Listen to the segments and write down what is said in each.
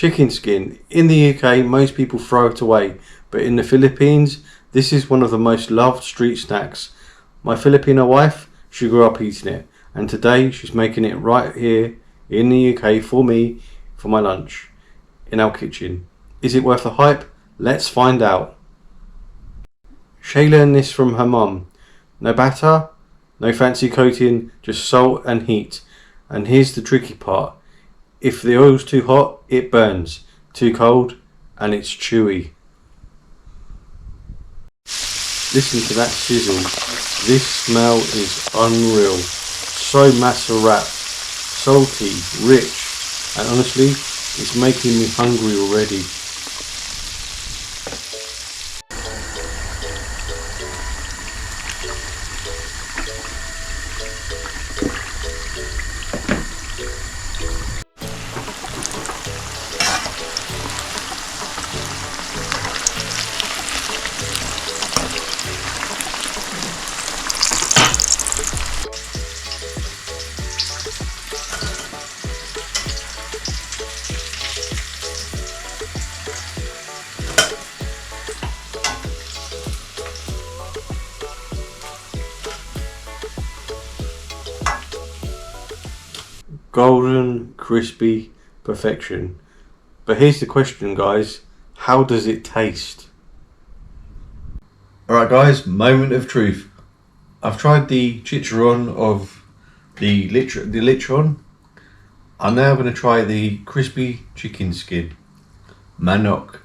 Chicken skin. In the UK, most people throw it away, but in the Philippines, this is one of the most loved street snacks. My Filipino wife, she grew up eating it, and today she's making it right here in the UK for me for my lunch in our kitchen. Is it worth the hype? Let's find out. Shay learned this from her mum. No batter, no fancy coating, just salt and heat. And here's the tricky part. If the oil's too hot, it burns. Too cold, and it's chewy. Listen to that sizzle. This smell is unreal. So masa wrapped, salty, rich, and honestly, it's making me hungry already. Golden, crispy, perfection. But here's the question, guys. How does it taste? Alright guys, moment of truth. I've tried the Chicharon of the Chicharon. I'm now going to try the crispy chicken skin. Manok.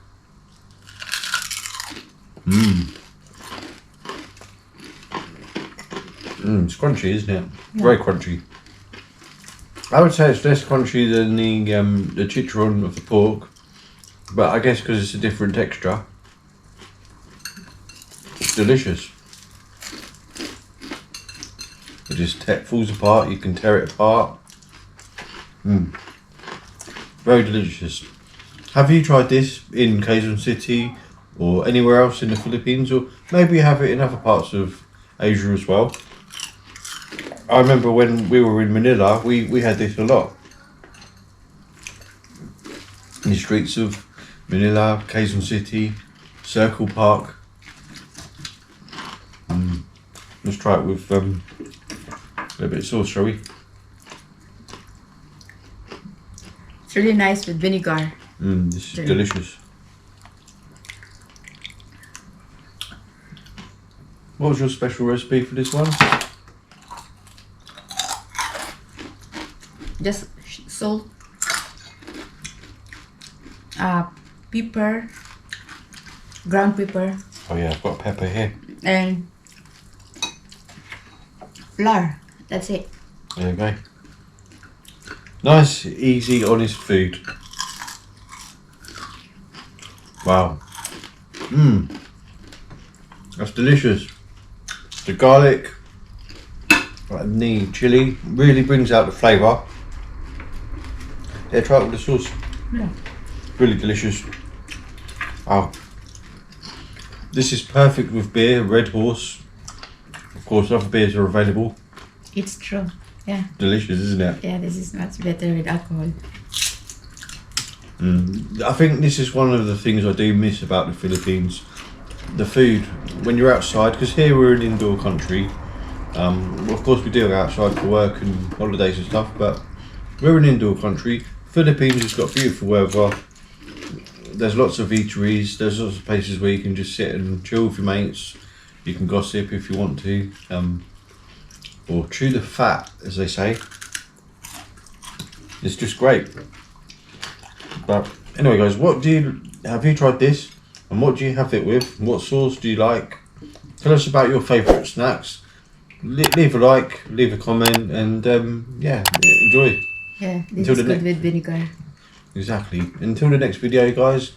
It's crunchy, isn't it? Yeah. Very crunchy. I would say it's less crunchy than the Chicharon of the pork, but I guess because it's a different texture. It's delicious. It just falls apart, you can tear it apart. Very delicious. Have you tried this in Quezon City or anywhere else in the Philippines, or maybe you have it in other parts of Asia as well? I remember when we were in Manila, we had this a lot. In the streets of Manila, Quezon City, Circle Park. Let's try it with a little bit of sauce, shall we? It's really nice with vinegar. This is delicious. What was your special recipe for this one? Just salt, pepper, ground pepper. Oh yeah, I've got pepper here. And flour. That's it. There you go. Nice, easy, honest food. Wow. That's delicious. The garlic and the chili really brings out the flavour. Yeah, try it with the sauce. Yeah. Really delicious. Wow. This is perfect with beer, Red Horse. Of course, other beers are available. It's true. Yeah. Delicious, isn't it? Yeah, this is much better with alcohol. I think this is one of the things I do miss about the Philippines. The food, when you're outside, because here we're an indoor country. Of course we do go outside for work and holidays and stuff, but we're an indoor country. Philippines has got beautiful weather. There's lots of eateries, there's lots of places where you can just sit and chill with your mates. You can gossip if you want to, or chew the fat, as they say. It's just great. But anyway guys, have you tried this? And what do you have it with? What sauce do you like? Tell us about your favourite snacks. Leave a like, leave a comment, and yeah, enjoy. Yeah, this is good with vinegar. Exactly. Until the next video, guys.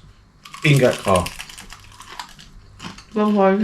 Ingat ka. Bye.